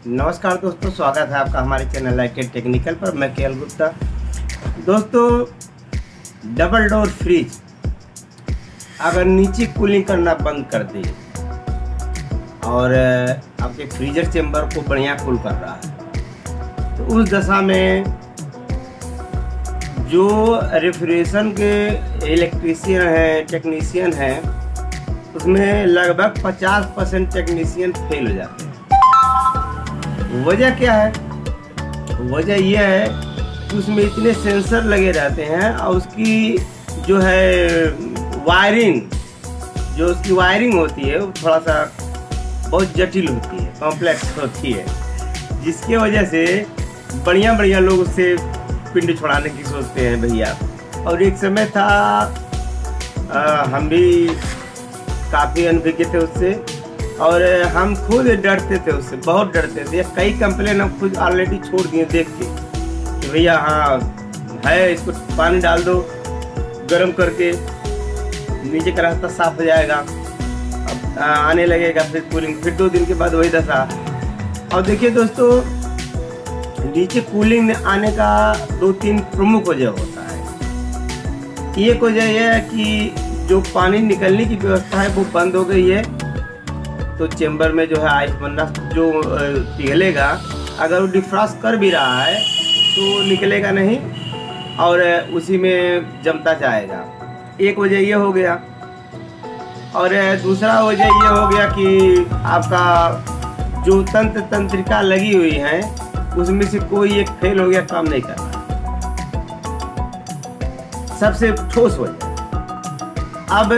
नमस्कार दोस्तों, स्वागत है आपका हमारे चैनल लाइटेड टेक्निकल पर। मैं केएल गुप्ता। दोस्तों, डबल डोर फ्रिज अगर नीचे कूलिंग करना बंद कर दे और आपके फ्रीजर चेम्बर को बढ़िया कूल कर रहा है, तो उस दशा में जो रेफ्रिजरेशन के इलेक्ट्रीशियन हैं, टेक्नीशियन हैं, उसमें लगभग 50% टेक्नीशियन फेल हो जाते हैं। वजह क्या है? वजह यह है कि उसमें इतने सेंसर लगे रहते हैं और उसकी जो है वायरिंग, जो उसकी वायरिंग होती है वो थोड़ा सा बहुत जटिल होती है, कॉम्प्लेक्स होती है, जिसके वजह से बढ़िया बढ़िया लोग उससे पिंड छुड़ाने की सोचते हैं भैया। और एक समय था, हम भी काफ़ी अनुभवी थे उससे, और हम खुद डरते थे उससे, बहुत डरते थे। कई कंप्लेन हम खुद ऑलरेडी छोड़ दिए देख के कि भैया हाँ है, इसको पानी डाल दो गर्म करके, नीचे का रास्ता साफ हो जाएगा, अब आने लगेगा फिर कूलिंग। फिर 2 दिन के बाद वही दशा। और देखिए दोस्तों, नीचे कूलिंग आने का 2-3 प्रमुख वजह होता है। एक वजह यह है कि जो पानी निकलने की व्यवस्था है वो बंद हो गई है, तो चेंबर में जो है आइस बनना जो पिघलेगा, अगर वो डिफ्रॉस्ट कर भी रहा है तो निकलेगा नहीं और उसी में जमता जाएगा। एक वजह ये हो गया। और दूसरा वजह ये हो गया कि आपका जो तंत्रिका लगी हुई है उसमें से कोई एक फेल हो गया, काम नहीं कर रहा, सबसे ठोस वजह। अब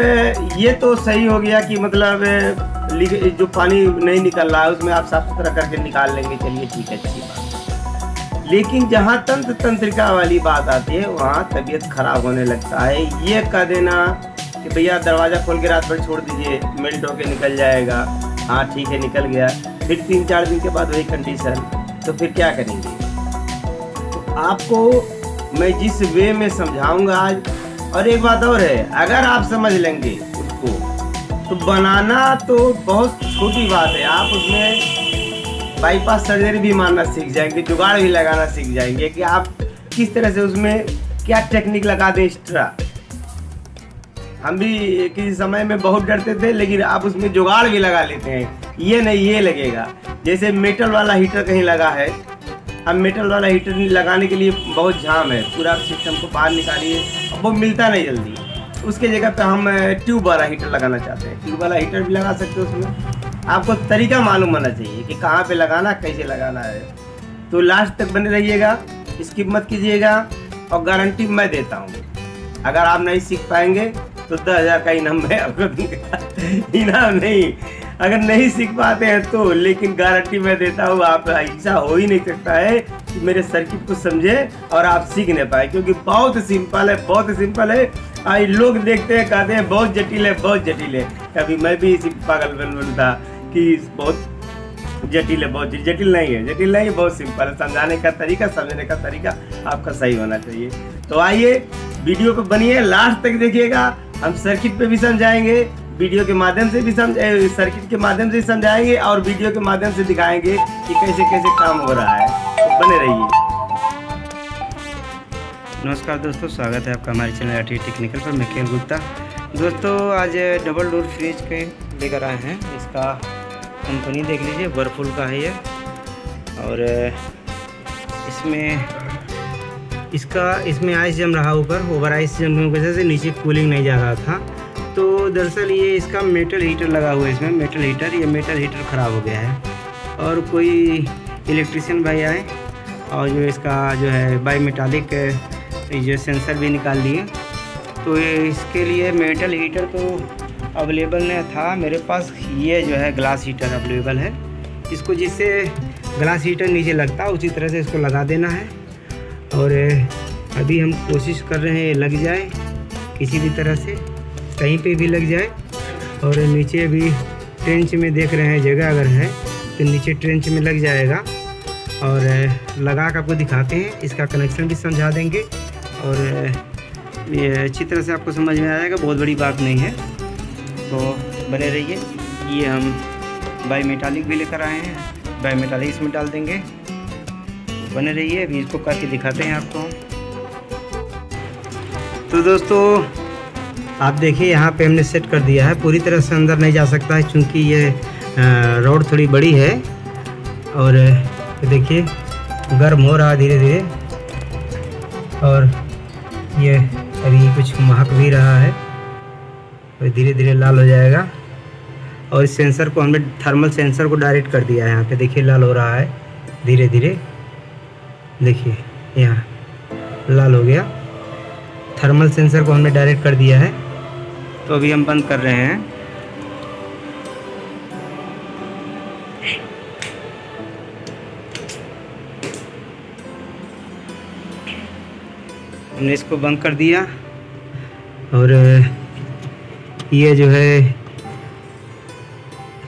ये तो सही हो गया कि मतलब जो पानी नहीं निकल रहा है उसमें आप साफ सुथरा करके निकाल लेंगे, चलिए ठीक है, अच्छी बात। लेकिन जहाँ तंत्रिका वाली बात आती है वहाँ तबीयत खराब होने लगता है। ये कह देना कि भैया दरवाज़ा खोल के रात भर छोड़ दीजिए, मेल्ट होके निकल जाएगा, हाँ ठीक है निकल गया, फिर 3-4 दिन के बाद वही कंडीशन, तो फिर क्या करेंगे? तो आपको मैं जिस वे में समझाऊंगा आज, और एक बात और है, अगर आप समझ लेंगे उसको तो बनाना तो बहुत छोटी बात है। आप उसमें बाईपास सर्जरी भी मारना सीख जाएंगे, जुगाड़ भी लगाना सीख जाएंगे कि आप किस तरह से उसमें क्या टेक्निक लगा दें एक्स्ट्रा। हम भी किसी समय में बहुत डरते थे, लेकिन आप उसमें जुगाड़ भी लगा लेते हैं। ये नहीं, ये लगेगा। जैसे मेटल वाला हीटर कहीं लगा है, अब मेटल वाला हीटर लगाने के लिए बहुत झाम है, पूरा सिस्टम को बाहर निकालिए, वो मिलता नहीं जल्दी। उसके जगह पे हम ट्यूब वाला हीटर लगाना चाहते हैं। ट्यूब वाला हीटर भी लगा सकते हो। उसमें आपको तरीका मालूम होना चाहिए कि कहाँ पे लगाना, कैसे लगाना है। तो लास्ट तक बने रहिएगा, स्किप मत कीजिएगा, और गारंटी मैं देता हूँ, अगर आप नहीं सीख पाएंगे तो 10,000 का इनाम मैं आपको दूंगा। इनाम नहीं, अगर नहीं सीख पाते हैं तो, लेकिन गारंटी मैं देता हूँ। आप ऐसा हो ही नहीं सकता है कि मेरे सर्किट को समझे और आप सीख नहीं पाए, क्योंकि बहुत सिंपल है, बहुत सिंपल है। आई लोग देखते हैं, कहते हैं बहुत जटिल है, बहुत जटिल है। कभी मैं भी इसी पागलपन था कि बहुत जटिल है, बहुत जटिल नहीं है, जटिल नहीं है, बहुत सिंपल है। समझाने का तरीका, समझने का तरीका आपका सही होना चाहिए। तो आइए वीडियो पे बनिए, लास्ट तक देखिएगा। हम सर्किट पे भी समझाएंगे, वीडियो के माध्यम से भी सर्किट के माध्यम से समझाएंगे, और वीडियो के माध्यम से दिखाएंगे कि कैसे कैसे काम हो रहा है। तो बने रहिए। नमस्कार दोस्तों, स्वागत है आपका हमारे चैनल लाइटेड टेक्निकल पर। मैं केएल गुप्ता। दोस्तों, आज डबल डोर फ्रिज के लेकर आए हैं। इसका कंपनी देख लीजिए, वर्लपूल का है ये। और इसमें आइस जम रहा ऊपर, ओवर आइस जमने की वजह से नीचे कूलिंग नहीं जा रहा था। तो दरअसल ये इसका मेटल हीटर लगा हुआ है, इसमें मेटल हीटर, ये मेटल हीटर ख़राब हो गया है। और कोई इलेक्ट्रीशियन भाई आए और जो इसका जो है बाई मेटालिक जो सेंसर भी निकाल लिए। तो इसके लिए मेटल हीटर तो अवेलेबल नहीं था मेरे पास, ये जो है ग्लास हीटर अवेलेबल है। इसको जिससे ग्लास हीटर नीचे लगता है उसी तरह से इसको लगा देना है। और अभी हम कोशिश कर रहे हैं ये लग जाए किसी भी तरह से, कहीं पे भी लग जाए। और नीचे भी ट्रेंच में देख रहे हैं जगह अगर है तो नीचे ट्रेंच में लग जाएगा। और लगा कर आपको दिखाते हैं, इसका कनेक्शन भी समझा देंगे और ये अच्छी तरह से आपको समझ में आ जाएगा, बहुत बड़ी बात नहीं है। तो बने रहिए। ये हम बाई मेटालिक भी लेकर आए हैं, बाईमेटालिक इसमें डाल देंगे। बने रहिए, अभी इसको करके दिखाते हैं आपको। तो दोस्तों आप देखिए यहाँ पे हमने सेट कर दिया है। पूरी तरह से अंदर नहीं जा सकता है क्योंकि ये रोड थोड़ी बड़ी है। और देखिए गर्म हो रहा है धीरे धीरे, और ये अभी कुछ महक भी रहा है और धीरे धीरे लाल हो जाएगा। और इस सेंसर को हमने थर्मल सेंसर को डायरेक्ट कर दिया है। यहाँ पे देखिए लाल हो रहा है धीरे धीरे, देखिए यहाँ लाल हो गया। थर्मल सेंसर को हमने डायरेक्ट कर दिया है। तो अभी हम बंद कर रहे हैं। हमने इसको बंद कर दिया और ये जो है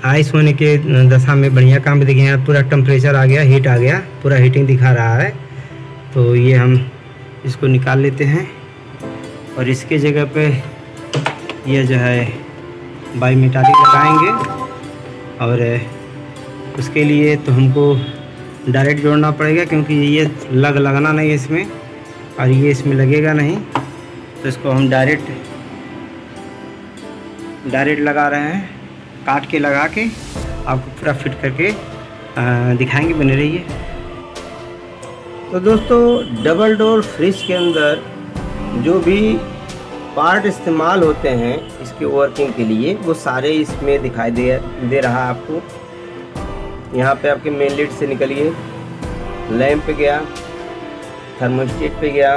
आइस होने के दशा में बढ़िया काम देखिए, यहाँ पूरा टेम्परेचर आ गया, हीट आ गया, पूरा हीटिंग दिखा रहा है। तो ये हम इसको निकाल लेते हैं और इसके जगह पे ये जो है बाईमेटालिक लगाएंगे। और उसके लिए तो हमको डायरेक्ट जोड़ना पड़ेगा क्योंकि ये लगना नहीं है इसमें और ये इसमें लगेगा नहीं। तो इसको हम डायरेक्ट लगा रहे हैं, काट के लगा के आपको पूरा फिट करके दिखाएंगे। बने रहिए। तो दोस्तों डबल डोर फ्रिज के अंदर जो भी पार्ट इस्तेमाल होते हैं इसके वर्किंग के लिए वो सारे इसमें दिखाई दे रहा है आपको। यहाँ पे आपके मेन लीड से निकलिए, लैंप पे गया, थर्मोस्टेट पे गया,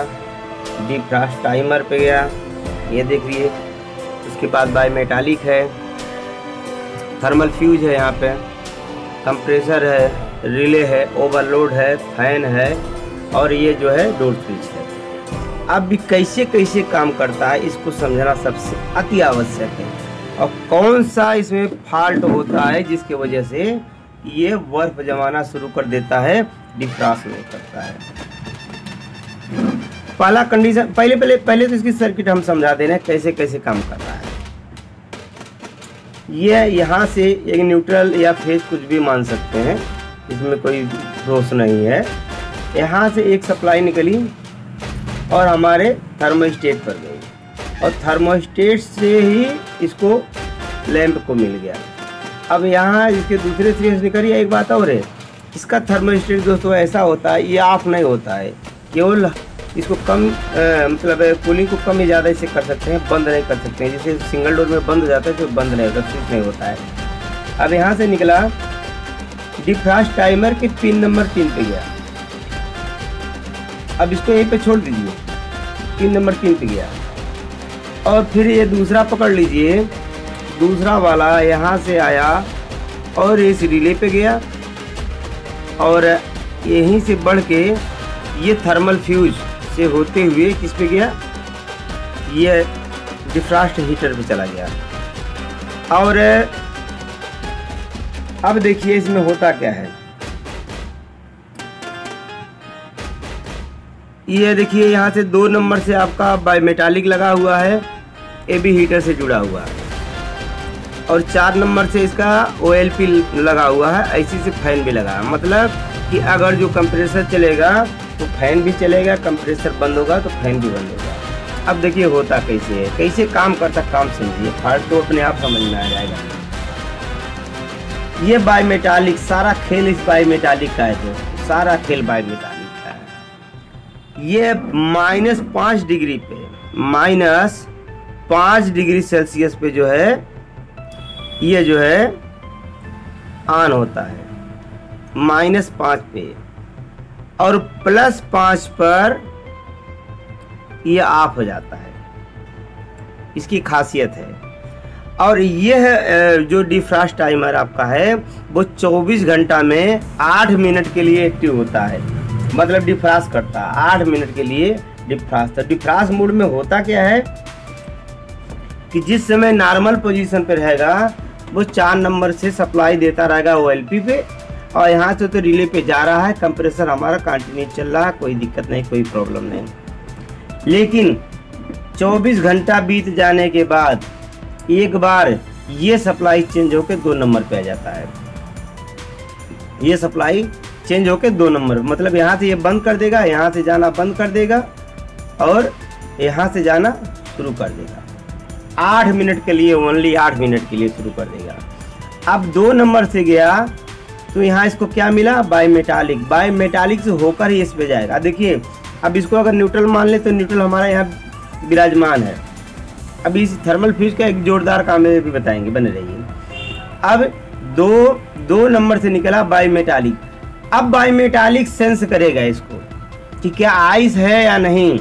डिफ्रॉस्ट टाइमर पे गया, ये देखिए। उसके बाद बाईमेटालिक है, थर्मल फ्यूज है, यहाँ पे कंप्रेसर है, रिले है, ओवरलोड है, फैन है और ये जो है डोर स्विच है। अब भी कैसे कैसे काम करता है इसको समझना सबसे अति आवश्यक है। और कौन सा इसमें फॉल्ट होता है जिसके वजह से ये बर्फ जमाना शुरू कर देता है, डिफ्रॉस्ट नहीं करता है। पहला कंडीशन, पहले तो इसकी सर्किट हम समझा दे रहे हैं कैसे कैसे काम कर रहा है। ये यहाँ से एक न्यूट्रल या फेज कुछ भी मान सकते हैं, इसमें कोई दोष नहीं है। यहाँ से एक सप्लाई निकली और हमारे थर्मोस्टेट पर गई और थर्मोस्टेट से ही इसको लैंप को मिल गया। अब यहाँ इसके दूसरे सिरे से निकली। एक बात और है, इसका थर्मोस्टेट दोस्तों ऐसा होता है, ये ऑफ नहीं होता है, केवल इसको कम मतलब कूलिंग को कम या ज़्यादा इसे कर सकते हैं, बंद नहीं कर सकते हैं। जैसे सिंगल डोर में बंद हो जाता है तो बंद नहीं होता, स्विच नहीं होता है। अब यहाँ से निकला, डिफ्रॉस्ट टाइमर के पिन नंबर 3 पे गया। अब इसको यहीं पे छोड़ दीजिए, पिन नंबर 3 पे गया। और फिर ये दूसरा पकड़ लीजिए, दूसरा वाला यहाँ से आया और इस रिले पे गया और यहीं से बढ़ के ये थर्मल फ्यूज से होते हुए किस पे गया, ये डिफ्रॉस्ट हीटर पे चला गया। और अब देखिए इसमें होता क्या है। ये देखिए यहाँ से 2 नंबर से आपका बाईमेटालिक लगा हुआ है, ये भी हीटर से जुड़ा हुआ है। और 4 नंबर से इसका OLP लगा हुआ है, ऐसी से फैन भी लगा है। मतलब कि अगर जो कंप्रेसर चलेगा तो फैन भी चलेगा, कंप्रेसर बंद होगा तो फैन भी बंद होगा। अब देखिए होता कैसे है, कैसे काम करता, काम समझिए, फाल्ट तो अपने आप समझ में आ जाएगा। ये बाईमेटालिक, सारा खेल इस बाईमेटालिक का है, तो सारा खेल बाईमेटालिक का है। ये -5 डिग्री पे, -5 डिग्री सेल्सियस पे जो है ये जो है ऑन होता है, -5 पे, और +5 पर ये ऑफ हो जाता है। इसकी खासियत है। और यह जो डिफ्रॉस्ट टाइमर आपका है वो 24 घंटा में 8 मिनट के लिए एक्टिव होता है, मतलब डिफ्रॉस्ट करता है 8 मिनट के लिए डिफ्रॉस्ट। तो डिफ्रॉस्ट मोड में होता क्या है कि जिस समय नॉर्मल पोजीशन पे रहेगा वो 4 नंबर से सप्लाई देता रहेगा OLP पे, और यहाँ से तो रिले पे जा रहा है, कंप्रेसर हमारा कंटिन्यू चल रहा है, कोई दिक्कत नहीं, कोई प्रॉब्लम नहीं। लेकिन 24 घंटा बीत जाने के बाद एक बार ये सप्लाई चेंज होकर 2 नंबर पे आ जाता है। ये सप्लाई चेंज होके 2 नंबर, मतलब यहाँ से ये बंद कर देगा, यहाँ से जाना बंद कर देगा और यहाँ से जाना शुरू कर देगा। 8 मिनट के लिए, ओनली 8 मिनट के लिए शुरू कर देगा। अब 2 नंबर से गया तो यहाँ इसको क्या मिला, बाई मेटालिक। बाई मेटालिक से होकर ही इस पे जाएगा। देखिए अब इसको अगर न्यूट्रल मान ले तो न्यूट्रल हमारा यहाँ विराजमान है। अब इस थर्मल फ्यूज का एक जोरदार काम है, भी बताएंगे, बने रहिए। अब 2 नंबर से निकला बाई मेटालिक। अब बाई मेटालिक सेंस करेगा इसको कि क्या आइस है या नहीं,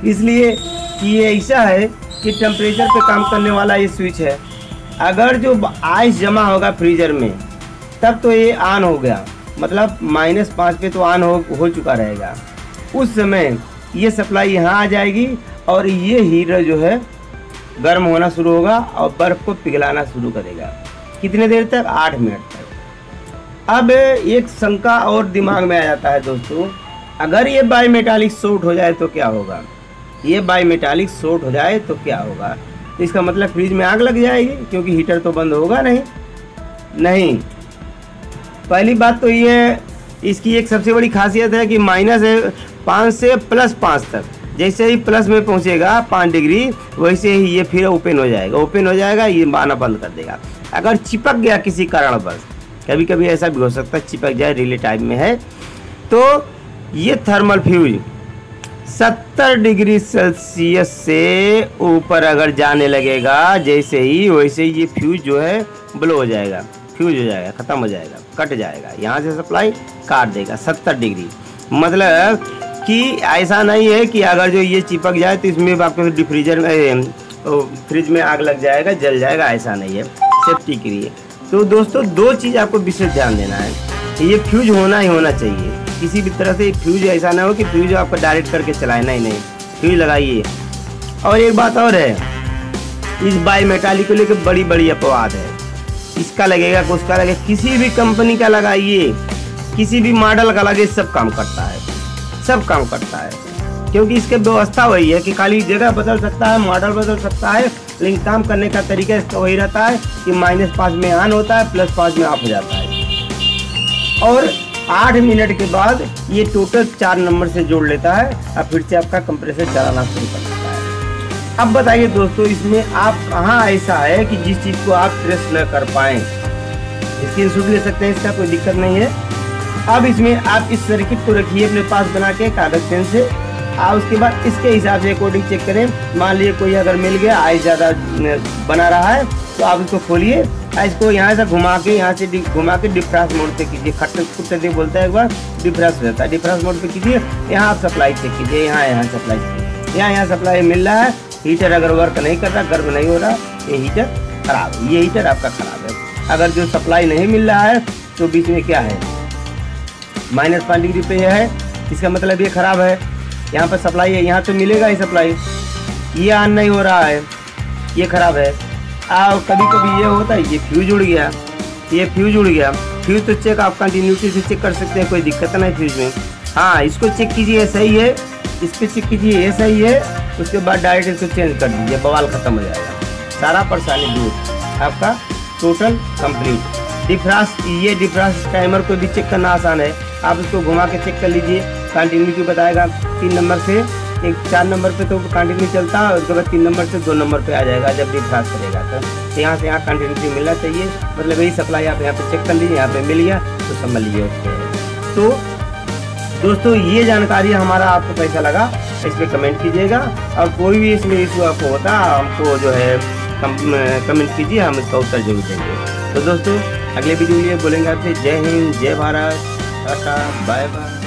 इसलिए कि ये ऐसा है कि टेम्परेचर पे काम करने वाला ये स्विच है। अगर जो आइस जमा होगा फ्रीजर में तब तो ये ऑन हो गया, मतलब -5 पे तो ऑन हो चुका रहेगा। उस समय ये सप्लाई यहाँ आ जाएगी और ये हीटर जो है गर्म होना शुरू होगा और बर्फ़ को पिघलाना शुरू करेगा। कितने देर तक, 8 मिनट तक। अब एक शंका और दिमाग में आ जाता है दोस्तों, अगर ये बाई मेटालिक शॉर्ट हो जाए तो क्या होगा, ये बाई मेटालिक शॉर्ट हो जाए तो क्या होगा। इसका मतलब फ्रिज में आग लग जाएगी, क्योंकि हीटर तो बंद होगा नहीं। पहली बात तो ये, इसकी एक सबसे बड़ी खासियत है कि -5 से +5 तक, जैसे ही प्लस में पहुंचेगा 5 डिग्री, वैसे ही ये फिर ओपन हो जाएगा, ये आना बंद कर देगा। अगर चिपक गया किसी कारणवश, कभी कभी ऐसा भी हो सकता है चिपक जाए, रिले टाइप में है, तो ये थर्मल फ्यूज 70 डिग्री सेल्सियस से ऊपर अगर जाने लगेगा, जैसे ही वैसे ही ये फ्यूज जो है ब्लो हो जाएगा, फ्यूज हो जाएगा, ख़त्म हो जाएगा, कट जाएगा, यहाँ से सप्लाई काट देगा 70 डिग्री। मतलब कि ऐसा नहीं है कि अगर जो ये चिपक जाए तो इसमें आपको डिफ्रीजर में, फ्रिज में आग लग जाएगा, जल जाएगा, ऐसा नहीं है, सेफ्टी के लिए। तो दोस्तों 2 चीज़ आपको विशेष ध्यान देना है, ये फ्यूज होना ही होना चाहिए। किसी भी तरह से फ्यूज ऐसा ना हो कि फ्यूज आपको डायरेक्ट करके चलाए, नहीं, फ्यूज लगाइए। और एक बात और है, इस बाई मेटालिक को लेकर बड़ी अपवाद है, इसका लगेगा कि उसका लगेगा, किसी भी कंपनी का लगाइए, किसी भी मॉडल का लगे, सब काम करता है, क्योंकि इसके व्यवस्था वही है कि खाली जगह बदल सकता है, मॉडल बदल सकता है, लेकिन काम करने का तरीका इसका वही रहता है कि -5 में ऑन होता है, +5 में ऑफ हो जाता है। और 8 मिनट के बाद ये टोटल 4 नंबर से जोड़ लेता है और फिर से आपका कंप्रेसर चलाना शुरू कर देता है। अब बताइए दोस्तों, इसमें आप कहाँ ऐसा है कि जिस चीज़ को आप ट्रेस न कर पाएँ, स्क्रीनशॉट ले सकते हैं, इसका कोई दिक्कत नहीं है। अब इसमें आप इस सर्किट को रखिए अपने पास बना के कागज पेन से, और उसके बाद इसके हिसाब से कोडिंग चेक करें। मान लीजिए कोई अगर मिल गया, आइस ज़्यादा बना रहा है, तो आप इसको खोलिए, इसको यहाँ से घुमा के डिफ्रास्ट मोड पे कीजिए। खट्टे बोलता है एक बार, डिफ्रास्ट रहता है, डिफ्रास्ट मोड पे कीजिए। यहाँ आप सप्लाई चेक कीजिए, यहाँ सप्लाई कीजिए, यहाँ सप्लाई मिल रहा है। हीटर अगर वर्क नहीं कर रहा, गर्म नहीं हो रहा, ये हीटर खराब है, ये हीटर आपका खराब है। अगर जो सप्लाई नहीं मिल रहा है तो बीच में क्या है, -5 डिग्री पे है, इसका मतलब ये खराब है। यहाँ पर सप्लाई है, यहाँ तो मिलेगा ही सप्लाई, ये ऑन नहीं हो रहा है, ये खराब है। और कभी कभी ये होता है, ये फ्यूज उड़ गया, फ्यूज तो चेक आप कंटिन्यूटी से चेक कर सकते हैं, कोई दिक्कत नहीं फ्यूज में। हाँ, इसको चेक कीजिए, सही है, इस पर चेक कीजिए, ये सही है, उसके बाद डायरेक्ट इसको चेंज कर दीजिए, बवाल खत्म हो जाएगा, सारा परेशानी दूर, आपका टोटल कंप्लीट। डिफ्रास्ट टाइमर को भी चेक करना आसान है, आप इसको घुमा के चेक कर लीजिए, कंटिन्यूटी बताएगा 3 नंबर से 4 नंबर पे तो कंटिन्यू चलता है, उसके बाद 3 नंबर से 2 नंबर पे आ जाएगा जब डिफ्रास्ट करेगा। तो यहाँ से यहाँ कंटिन्यूटी मिलना चाहिए, मतलब यही सप्लाई आप यहाँ पे चेक कर लीजिए, यहाँ पे मिल गया तो समझ लीजिए उसके। तो दोस्तों ये जानकारी हमारा आपको कैसा लगा, इस पर कमेंट कीजिएगा, और कोई भी इसमें इशू आपको होता हमको जो है कमेंट कीजिए, हम इसका उत्तर जरूर देंगे। तो दोस्तों अगले वीडियो में बोलेंगे आपसे, जय हिंद, जय भारत, टाटा, बाय बाय।